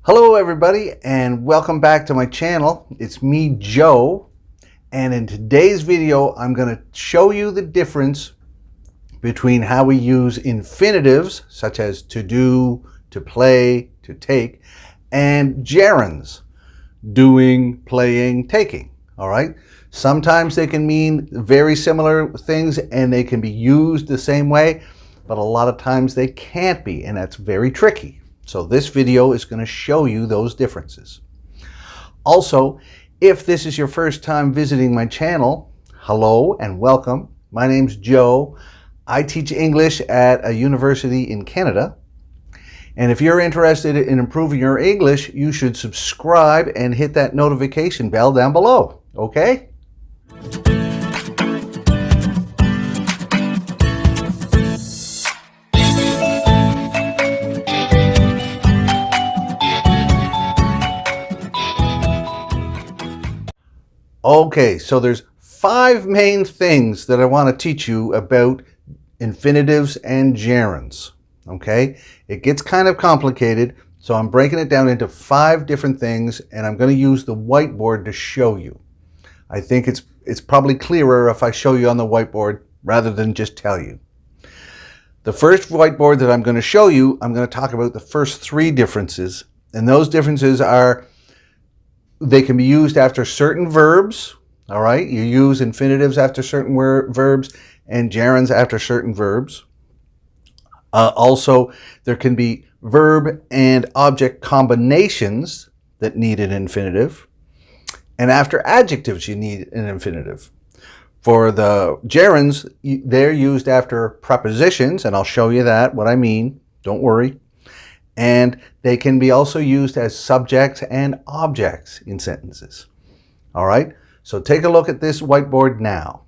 Hello everybody and welcome back to my channel. It's me, Joe, and in today's video I'm going to show you the difference between how we use infinitives such as to do, to play, to take, and gerunds, doing, playing, taking. All right? Sometimes they can mean very similar things and they can be used the same way, but a lot of times they can't be, and that's very tricky. So this video is going to show you those differences. Also, if this is your first time visiting my channel, hello and welcome. My name's Joe. I teach English at a university in Canada. And if you're interested in improving your English, you should subscribe and hit that notification bell down below, okay? Okay, so there's 5 main things that I want to teach you about infinitives and gerunds. Okay, it gets kind of complicated, so I'm breaking it down into 5 different things, and I'm going to use the whiteboard to show you. I think it's probably clearer if I show you on the whiteboard rather than just tell you. The first whiteboard that I'm going to show you, I'm going to talk about the first 3 differences, and those differences are they can be used after certain verbs. All right, you use infinitives after certain verbs and gerunds after certain verbs. Also, there can be verb and object combinations that need an infinitive. And after adjectives, you need an infinitive. For the gerunds, they're used after prepositions, and I'll show you that, what I mean. Don't worry. And they can be also used as subjects and objects in sentences. All right, so take a look at this whiteboard now.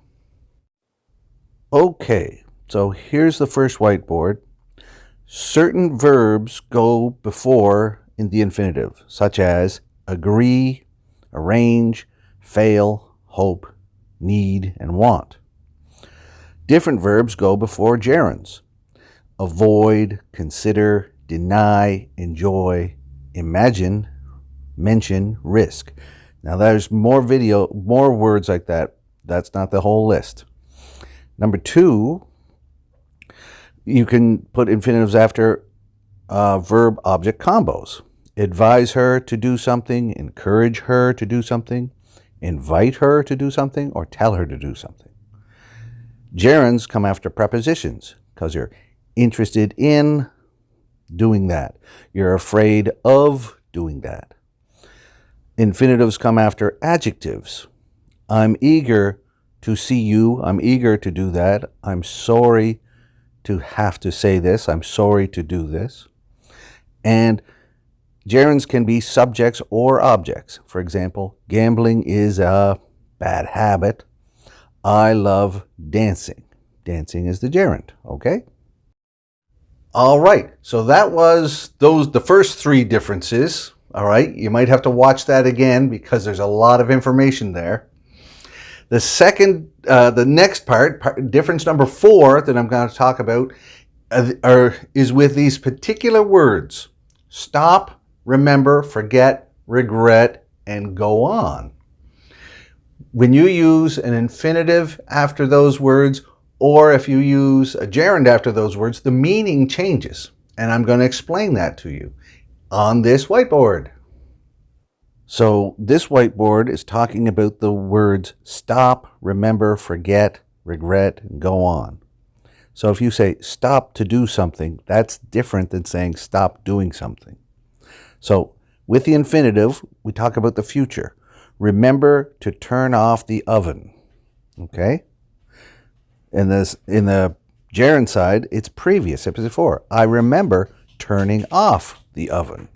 Okay, so here's the first whiteboard. Certain verbs go before in the infinitive, such as agree, arrange, fail, hope, need, and want. Different verbs go before gerunds. Avoid, consider, deny, enjoy, imagine, mention, risk. Now there's more words like that. That's not the whole list. Number 2, you can put infinitives after verb-object combos. Advise her to do something, encourage her to do something, invite her to do something, or tell her to do something. Gerunds come after prepositions because you're interested in doing that. You're afraid of doing that. Infinitives come after adjectives. I'm eager to see you. I'm eager to do that. I'm sorry to have to say this. I'm sorry to do this. And gerunds can be subjects or objects. For example, gambling is a bad habit. I love dancing. Dancing is the gerund, okay? All right, so that was the first 3 differences. All right, you might have to watch that again because there's a lot of information there. The next part, difference number 4 that I'm going to talk about is with these particular words: stop, remember, forget, regret, and go on. When you use an infinitive after those words, or if you use a gerund after those words, the meaning changes. And I'm going to explain that to you on this whiteboard. So this whiteboard is talking about the words stop, remember, forget, regret, and go on. So if you say stop to do something, that's different than saying stop doing something. So with the infinitive, we talk about the future. Remember to turn off the oven. Okay? In the gerund side, it's previous, it was before. I remember turning off the oven.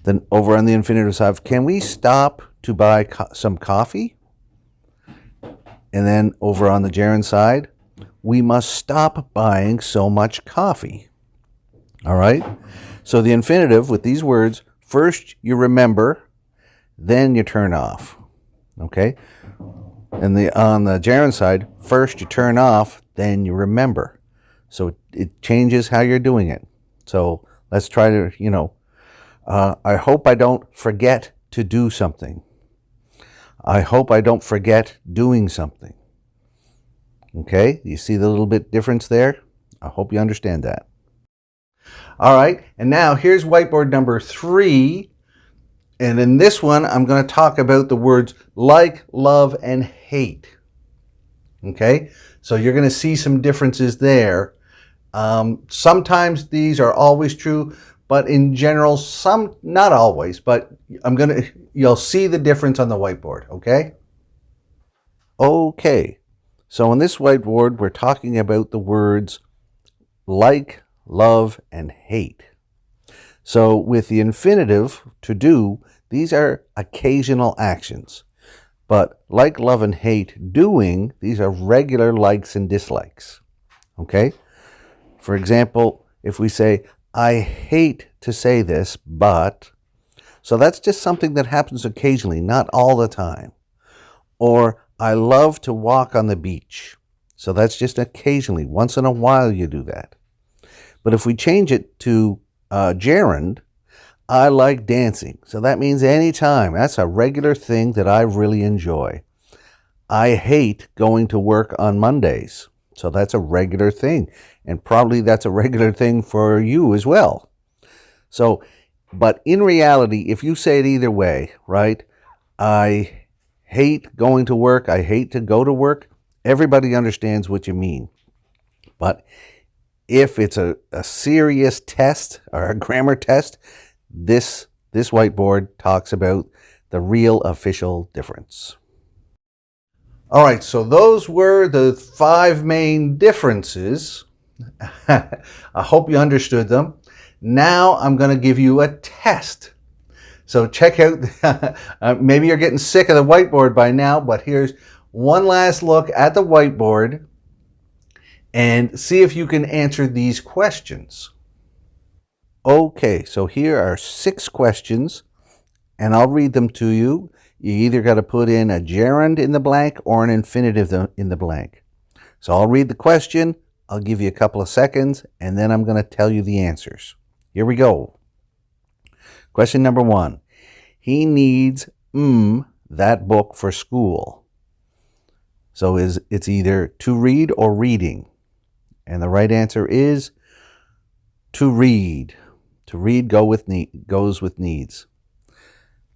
Then over on the infinitive side, can we stop to buy some coffee? And then over on the gerund side, we must stop buying so much coffee. All right? So the infinitive with these words, first you remember, then you turn off. Okay? And on the gerund side, first you turn off, then you remember. So it changes how you're doing it. So let's try to, I hope I don't forget to do something. I hope I don't forget doing something. Okay, you see the little bit difference there? I hope you understand that. All right, and now here's whiteboard number 3. And in this one, I'm going to talk about the words like, love, and hate. Okay, so you're going to see some differences there. Sometimes these are always true, but in general, some, not always, but you'll see the difference on the whiteboard, okay? Okay, so on this whiteboard, we're talking about the words like, love, and hate. So with the infinitive, to do, these are occasional actions. But like, love, and hate, doing, these are regular likes and dislikes. Okay? For example, if we say, I hate to say this, but, so that's just something that happens occasionally, not all the time. Or, I love to walk on the beach. So that's just occasionally, once in a while you do that. But if we change it to gerund, I like dancing. So that means anytime. That's a regular thing that I really enjoy. I hate going to work on Mondays. So that's a regular thing. And probably that's a regular thing for you as well. So, but in reality, if you say it either way, right? I hate going to work. I hate to go to work. Everybody understands what you mean. But if it's a serious test or a grammar test, this whiteboard talks about the real official difference. All right, so those were the 5 main differences. I hope you understood them. Now I'm going to give you a test. So check out, maybe you're getting sick of the whiteboard by now, but here's one last look at the whiteboard and see if you can answer these questions. Okay, so here are 6 questions, and I'll read them to you. You either got to put in a gerund in the blank or an infinitive in the blank. So I'll read the question, I'll give you a couple of seconds, and then I'm going to tell you the answers. Here we go. Question number 1. He needs that book for school. So it's either to read or reading. And the right answer is to read. To read goes with needs.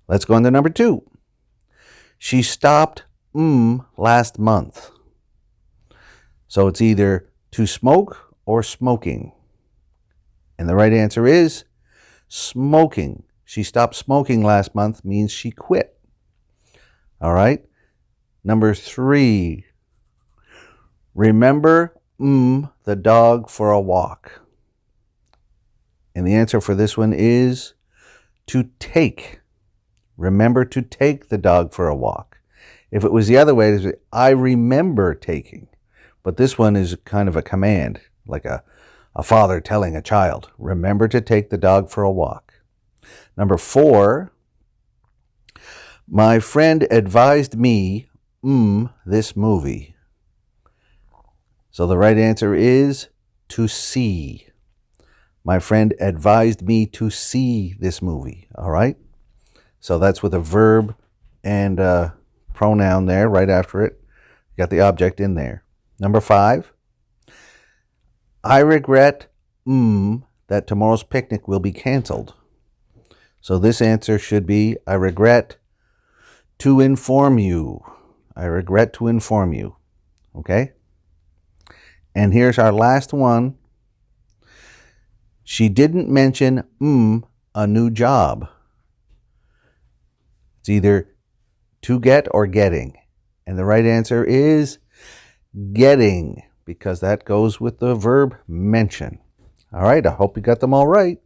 Let's go on to number 2. She stopped last month. So it's either to smoke or smoking. And the right answer is smoking. She stopped smoking last month means she quit. All right. Number 3. Remember the dog for a walk. And the answer for this one is to take. Remember to take the dog for a walk. If it was the other way, it would be, I remember taking. But this one is kind of a command, like a father telling a child, remember to take the dog for a walk. Number 4, my friend advised me this movie. So the right answer is to see. My friend advised me to see this movie. All right? So that's with a verb and a pronoun there right after it. You got the object in there. Number 5. I regret that tomorrow's picnic will be canceled. So this answer should be I regret to inform you. I regret to inform you. Okay? And here's our last one. She didn't mention a new job. It's either to get or getting. And the right answer is getting, because that goes with the verb mention. All right, I hope you got them all right.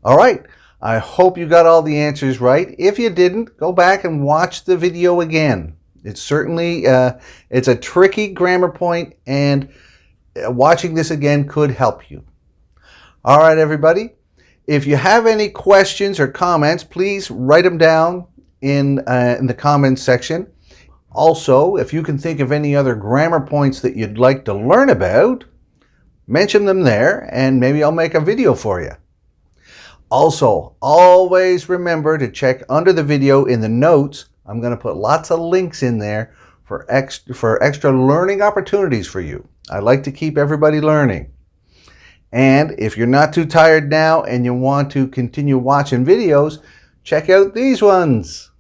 All right, I hope you got all the answers right. If you didn't, go back and watch the video again. It's certainly, it's a tricky grammar point, and watching this again could help you. All right, everybody. If you have any questions or comments, please write them down in the comments section. Also, if you can think of any other grammar points that you'd like to learn about, mention them there, and maybe I'll make a video for you. Also, always remember to check under the video in the notes. I'm going to put lots of links in there for extra learning opportunities for you. I like to keep everybody learning. And if you're not too tired now and you want to continue watching videos, check out these ones.